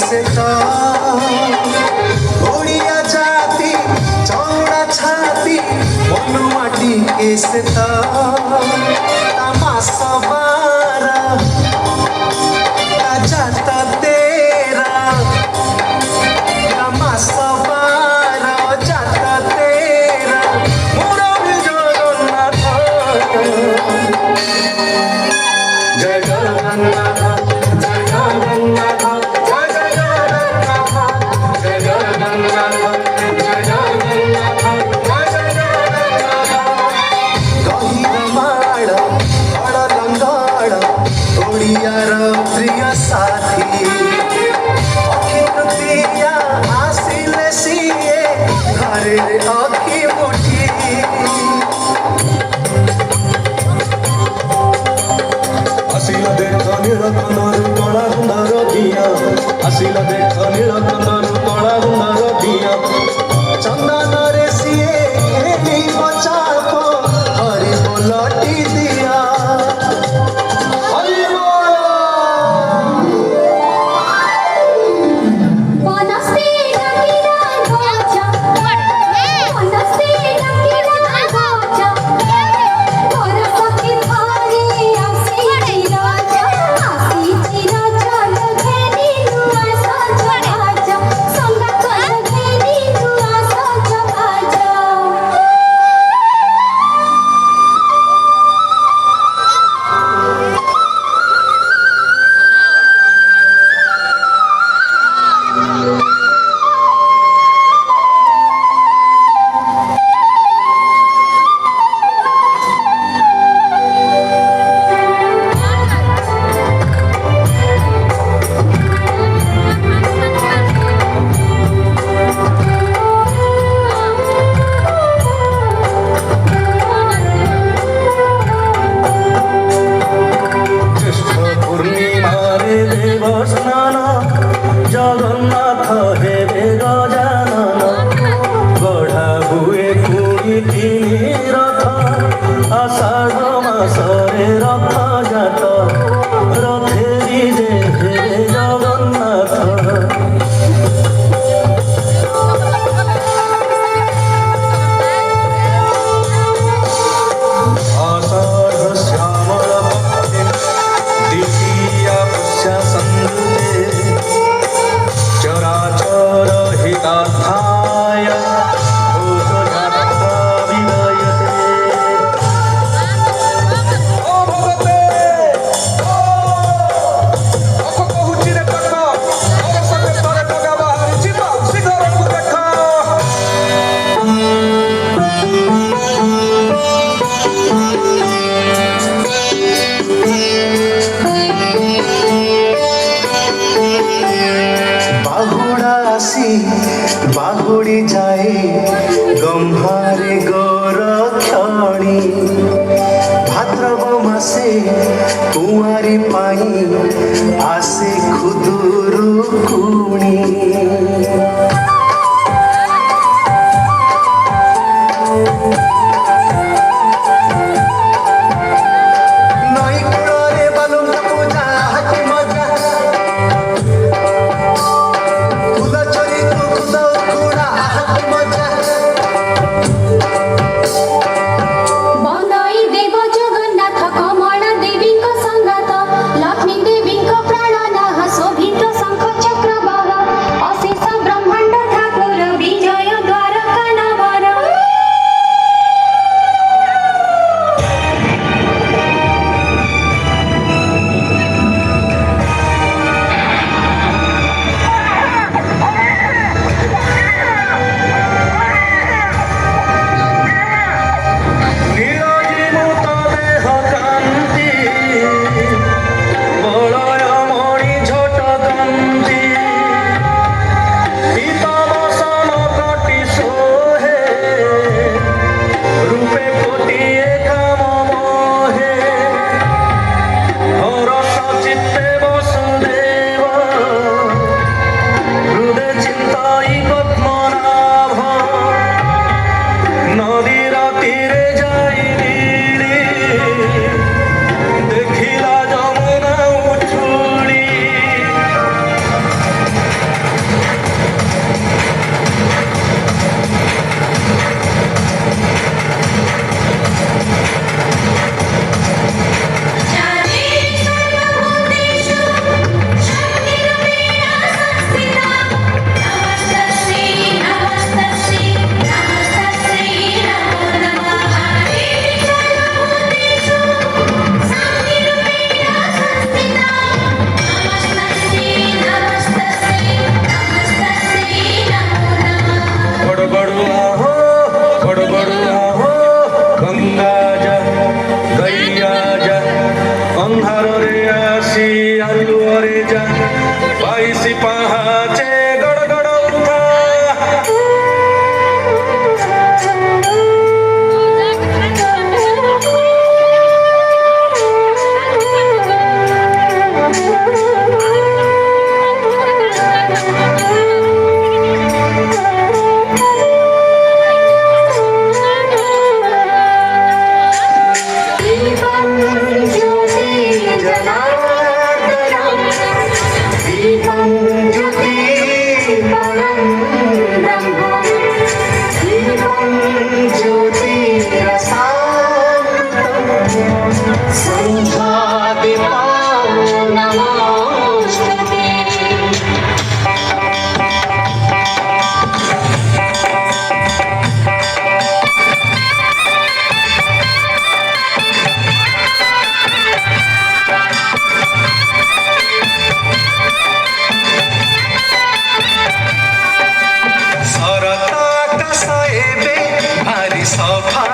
से तो ओडिया जाति चौड़ा छाती मनुमाटी कैसे तो तमाशा बारा जाता तेरा तमाशा बारा जाता तेरा मोरा भी जगन्नाथ जय जगन्नाथ जय जगन्नाथ जय जगन्नाथ जय जगन्नाथ जय जगन्नाथ जय जगन्नाथ कही रमाड़ बड़ लंगाड़ ओडियार प्रिय साथी अखि तृतीया आसिले सिए घरे अखि मुठी ଆସିଲା ଦେଖ ନୀଳକଣ୍ଠରୁ କଳା ଗୁଣ୍ଡର ଦିଅ ଆସିଲା ଦେଖ ନୀଳକଣ୍ଠରୁ କଳା ଗୁଣ୍ଡର ଦିଅ ଚନ୍ଦନରେ ସିଏ ଘେନିବ ଚାପ ହରି ବୋଲଟି ଦିଅ मनस्ते नकिरा गोचा मनस्ते नकिरा गोचा तोर सखी थारे आसी चिराजा घेरी नुआ सजा आजा संगा कर घेरी नुआ सजा आजा জ্যেষ্ঠ পূর্ণিমারে দেব স্নান জগন্নাথ হেবে গজানন গঢ়া ହୁଏ ପୁଣି ତିନି ରଥ ଆଷାଢ଼ ମାସରେ ରଥଯାତ ରଥେରି ଯେ ହେବେ ଜଗନ୍ନାଥ आषाढ़ श्यामल पक्षे द्वितीया पुष्या संयुते चराचर हितार्थाय भूतजाता विनयते ओ भगते ओ अख कहुची रे कख और सके तरे टगा बाहरिची माउसी घरକୁ ଦେଖ বাহুড়া আসি বাহুড়ি যায় গম্ভারে গোরক্ষণী ভাদ্রব মাসে কুঁয়ারি পাই আসে খুদুরু কুণী নই কূଳରେ বালুଙ୍କା ପୂଜା ହାତୀ ମଜା ଫୁଲ ଚୋରି କୁକୁଦ ଉକୁଡ଼ା ହାତୀ ମଜା ବନ୍ଦାଇ ଦେବ ଜଗନ୍ନାଥ କମଳା ଦେବୀଙ୍କ ସଂଗାତ ଲକ୍ଷ୍ମୀ ଦେବୀଙ୍କ ପ୍ରାଣନାଥ ଶୋଭିତ ଶଙ୍ଖ ଚକ୍ର सच्चिदानन्दं दीपं ज्योतिरसान्तं सन्ध्यादीपं नमोऽस्तुते। ଶରତ ଆକାଶ ଏବେ ଭାରି ସଫା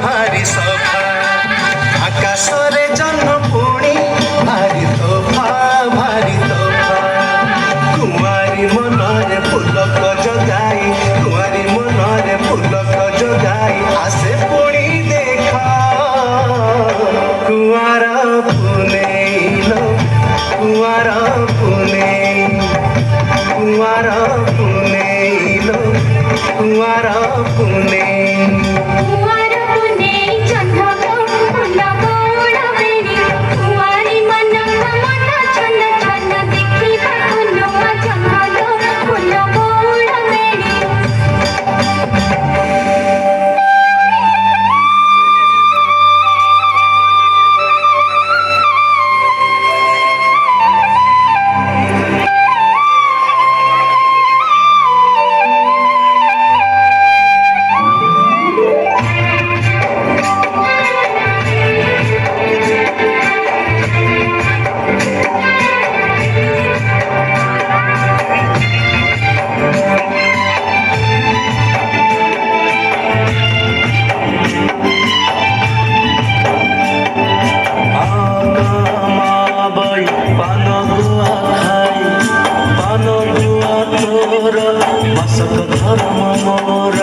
ଭାରି ସଫା ଆକାଶରେ ଜହ୍ନ ପୁଣି ଭାରି ତୋଫା ଭାରି ତୋଫା କୁଆରୀ ମନରେ ଫୁଲକ ଜଗାଇ କୁଆରୀ ମନରେ ଫୁଲକ ଜଗାଇ ଆସେ ପୁଣି ଦେଖ କୁଆର ପୁନେଇ ଲୋ କୁଆର ପୁନେଇ କୁଆର ପୁନେଇ ଲୋ କୁଆର ପୁନେଇ कुंवर पुनेई चंद्रको फूल बौड़ बेणी कुंवारी मनक मत छन छन देखिबा कुनुआ जंगल फूल बौड़ बेणी। মাবাই পান গুয়া খাই পান গুয়া তোর মাসক ধর্ম মোর